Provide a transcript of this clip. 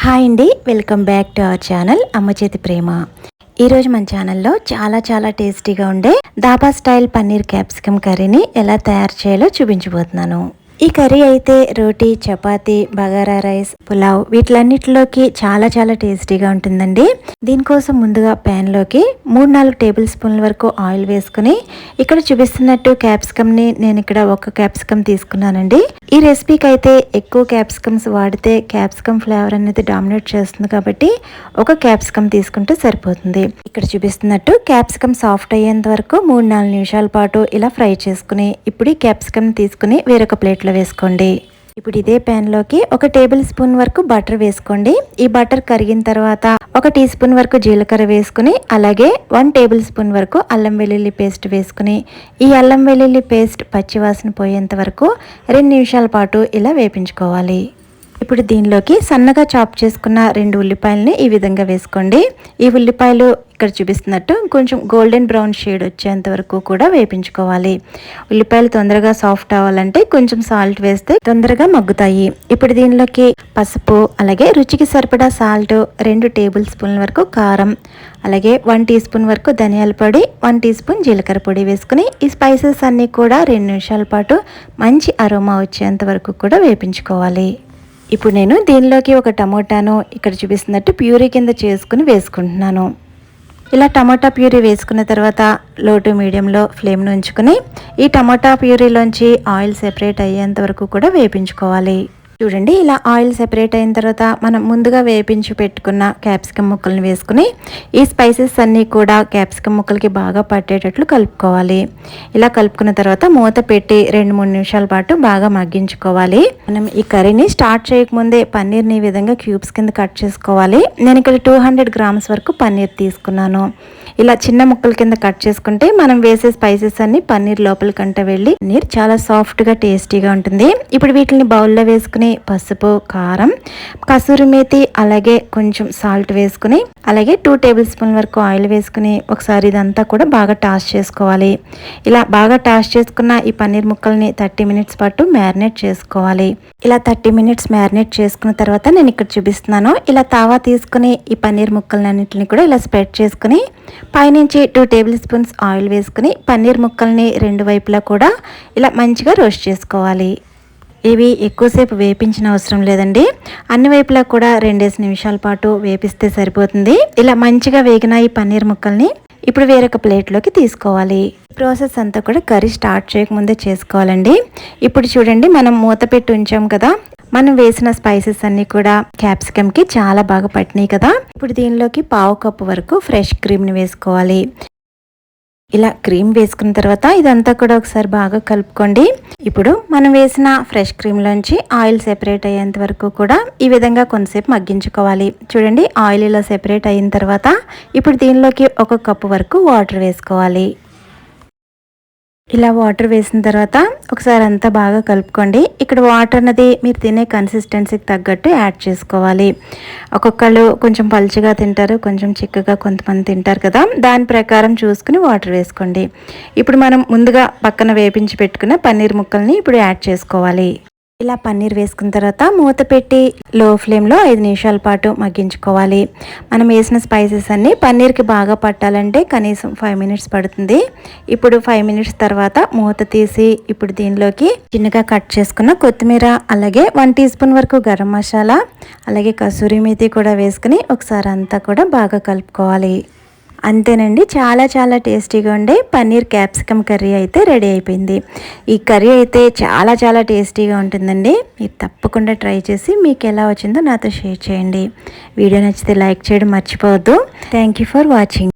Hi అండి, welcome back to our channel అమ్మ చేతి ప్రేమ. ఈరోజు మన ఛానల్లో చాలా టేస్టీగా ఉండే దాబా స్టైల్ పన్నీర్ క్యాప్సికమ్ కర్రీని ఎలా తయారు చేయాలో చూపించబోతున్నాను. ఈ కర్రీ అయితే రోటీ, చపాతీ, బగారా రైస్, పులావ్ వీటిలన్నిటిలోకి చాలా టేస్టీగా ఉంటుందండి. దీనికోసం ముందుగా ప్యాన్లోకి 3-4 టేబుల్ స్పూన్ల వరకు ఆయిల్ వేసుకుని ఇక్కడ చూపిస్తున్నట్టు క్యాప్సికమ్ని నేను ఇక్కడ ఒక క్యాప్సికమ్ తీసుకున్నానండి. ఈ రెసిపీకి అయితే ఎక్కువ క్యాప్సికమ్స్ వాడితే క్యాప్సికమ్ ఫ్లేవర్ అనేది డామినేట్ చేస్తుంది కాబట్టి ఒక క్యాప్సికమ్ తీసుకుంటే సరిపోతుంది. ఇక్కడ చూపిస్తున్నట్టు క్యాప్సికమ్ సాఫ్ట్ అయ్యేంత వరకు 3-4 నిమిషాల పాటు ఇలా ఫ్రై చేసుకుని ఇప్పుడు ఈ క్యాప్సికమ్ తీసుకుని వేరొక ప్లేట్లో వేసుకోండి. ఇప్పుడు ఇదే ప్యాన్ లోకి 1 టేబుల్ స్పూన్ వరకు బటర్ వేసుకోండి. ఈ బటర్ కరిగిన తర్వాత 1 టీ స్పూన్ వరకు జీలకర్ర వేసుకుని అలాగే 1 టేబుల్ స్పూన్ వరకు అల్లం వెల్లుల్లి పేస్ట్ వేసుకుని ఈ అల్లం వెల్లుల్లి పేస్ట్ పచ్చివాసన పోయేంత వరకు 2 నిమిషాల పాటు ఇలా వేపించుకోవాలి. ఇప్పుడు దీనిలోకి సన్నగా చాప్ చేసుకున్న 2 ఉల్లిపాయలని ఈ విధంగా వేసుకోండి. ఈ ఉల్లిపాయలు ఇక్కడ చూపిస్తున్నట్టు కొంచెం గోల్డెన్ బ్రౌన్ షేడ్ వచ్చేంత వరకు కూడా వేపించుకోవాలి. ఉల్లిపాయలు తొందరగా సాఫ్ట్ అవ్వాలంటే కొంచెం సాల్ట్ వేస్తే తొందరగా మగ్గుతాయి. ఇప్పుడు దీనిలోకి పసుపు, అలాగే రుచికి సరిపడా సాల్ట్, 2 టేబుల్ స్పూన్ల వరకు కారం, అలాగే 1 టీ స్పూన్ వరకు ధనియాల పొడి, 1 టీ స్పూన్ జీలకర్ర పొడి వేసుకుని ఈ స్పైసెస్ అన్నీ కూడా 2 నిమిషాల పాటు మంచి అరోమా వచ్చేంత వరకు కూడా వేపించుకోవాలి. ఇప్పుడు నేను దీనిలోకి ఒక టమోటాను ఇక్కడ చూపిస్తున్నట్టు ప్యూరీ కింద చేసుకుని వేసుకుంటున్నాను. ఇలా టమాటా ప్యూరీ వేసుకున్న తర్వాత లో టు మీడియంలో ఫ్లేమ్ను ఉంచుకుని ఈ టమాటా ప్యూరీలోంచి ఆయిల్ సెపరేట్ అయ్యేంత వరకు కూడా వేపించుకోవాలి. చూడండి, ఇలా ఆయిల్ సెపరేట్ అయిన తర్వాత మనం ముందుగా వేపించి పెట్టుకున్న క్యాప్సికమ్ ముక్కలను వేసుకుని ఈ స్పైసెస్ అన్నీ కూడా క్యాప్సికమ్ ముక్కలకి బాగా పట్టేటట్లు కలుపుకోవాలి. ఇలా కలుపుకున్న తర్వాత మూత పెట్టి 2-3 నిమిషాల పాటు బాగా మగ్గించుకోవాలి. మనం ఈ కర్రీని స్టార్ట్ చేయకముందే పన్నీర్ని ఈ విధంగా క్యూబ్స్ కింద కట్ చేసుకోవాలి. నేను ఇక్కడ 200 గ్రామ్స్ వరకు పన్నీర్ తీసుకున్నాను. ఇలా చిన్న ముక్కల కింద కట్ చేసుకుంటే మనం వేసే స్పైసెస్ అన్ని పన్నీర్ లోపలికంట వెళ్ళి పన్నీర్ చాలా సాఫ్ట్గా టేస్టీగా ఉంటుంది. ఇప్పుడు వీటిని బౌల్లో వేసుకుని పసుపు, కారం, కసూరి మేతి, అలాగే కొంచెం సాల్ట్ వేసుకుని అలాగే 2 టేబుల్ స్పూన్ వరకు ఆయిల్ వేసుకుని ఒకసారి ఇదంతా కూడా బాగా టాస్ చేసుకోవాలి. ఇలా బాగా టాస్ చేసుకున్న ఈ పన్నీర్ ముక్కల్ని 30 మినిట్స్ పాటు మ్యారినేట్ చేసుకోవాలి. ఇలా 30 మినిట్స్ మ్యారినేట్ చేసుకున్న తర్వాత నేను ఇక్కడ చూపిస్తున్నాను. ఇలా తావా తీసుకుని ఈ పన్నీర్ ముక్కలన్నింటిని కూడా ఇలా స్ప్రెడ్ చేసుకుని పైనుంచి 2 టేబుల్ స్పూన్స్ ఆయిల్ వేసుకుని పన్నీర్ ముక్కల్ని 2 వైపులా కూడా ఇలా మంచిగా రోస్ట్ చేసుకోవాలి. ఇవి ఎక్కువసేపు వేపించిన అవసరం లేదండి. అన్ని వైపులా కూడా 2 నిమిషాల పాటు వేపిస్తే సరిపోతుంది. ఇలా మంచిగా వేగిన ఈ పన్నీర్ ముక్కల్ని ఇప్పుడు వేరొక ప్లేట్లోకి తీసుకోవాలి. ప్రాసెస్ అంతా కూడా కర్రీ స్టార్ట్ చేయకముందే చేసుకోవాలండి. ఇప్పుడు చూడండి, మనం మూత పెట్టి ఉంచాం కదా, మనం వేసిన స్పైసెస్ అన్నీ కూడా క్యాప్సికమ్కి చాలా బాగా పట్టినాయి కదా. ఇప్పుడు దీనిలోకి 1/2 కప్పు వరకు ఫ్రెష్ క్రీమ్ని వేసుకోవాలి. ఇలా క్రీమ్ వేసుకున్న తర్వాత ఇదంతా కూడా ఒకసారి బాగా కలుపుకోండి. ఇప్పుడు మనం వేసిన ఫ్రెష్ క్రీమ్లోంచి ఆయిల్ సెపరేట్ అయ్యేంత వరకు కూడా ఈ విధంగా కొంతసేపు మగ్గించుకోవాలి. చూడండి, ఆయిల్ ఇలా సెపరేట్ అయిన తర్వాత ఇప్పుడు దీనిలోకి 1 కప్పు వరకు వాటర్ వేసుకోవాలి. ఇలా వాటర్ వేసిన తర్వాత ఒకసారి అంతా బాగా కలుపుకోండి. ఇక్కడ వాటర్ అన్నది మీరు తినే కన్సిస్టెన్సీకి తగ్గట్టు యాడ్ చేసుకోవాలి. ఒక్కొక్కళ్ళు కొంచెం పలుచగా తింటారు, కొంచెం చిక్కగా కొంతమంది తింటారు కదా, దాని ప్రకారం చూసుకుని వాటర్ వేసుకోండి. ఇప్పుడు మనం ముందుగా పక్కన వేపించి పెట్టుకున్న పన్నీర్ ముక్కల్ని ఇప్పుడు యాడ్ చేసుకోవాలి. ఇలా పన్నీర్ వేసుకున్న తర్వాత మూత పెట్టి లో ఫ్లేమ్లో 5 నిమిషాల పాటు మగ్గించుకోవాలి. మనం వేసిన స్పైసెస్ అన్నీ పన్నీర్కి బాగా పట్టాలంటే కనీసం 5 మినిట్స్ పడుతుంది. ఇప్పుడు 5 మినిట్స్ తర్వాత మూత తీసి ఇప్పుడు దీనిలోకి చిన్నగా కట్ చేసుకున్న కొత్తిమీర, అలాగే 1 టీ స్పూన్ వరకు గరం మసాలా, అలాగే కసూరి మేతి కూడా వేసుకుని ఒకసారి అంతా కూడా బాగా కలుపుకోవాలి. అంతేనండి, చాలా టేస్టీగా ఉండే పన్నీర్ క్యాప్సికమ్ కర్రీ అయితే రెడీ అయిపోయింది. ఈ కర్రీ అయితే చాలా టేస్టీగా ఉంటుందండి. మీరు తప్పకుండా ట్రై చేసి మీకు ఎలా వచ్చిందో నాతో షేర్ చేయండి. వీడియో నచ్చితే లైక్ చేయడం మర్చిపోవద్దు. Thank you for watching.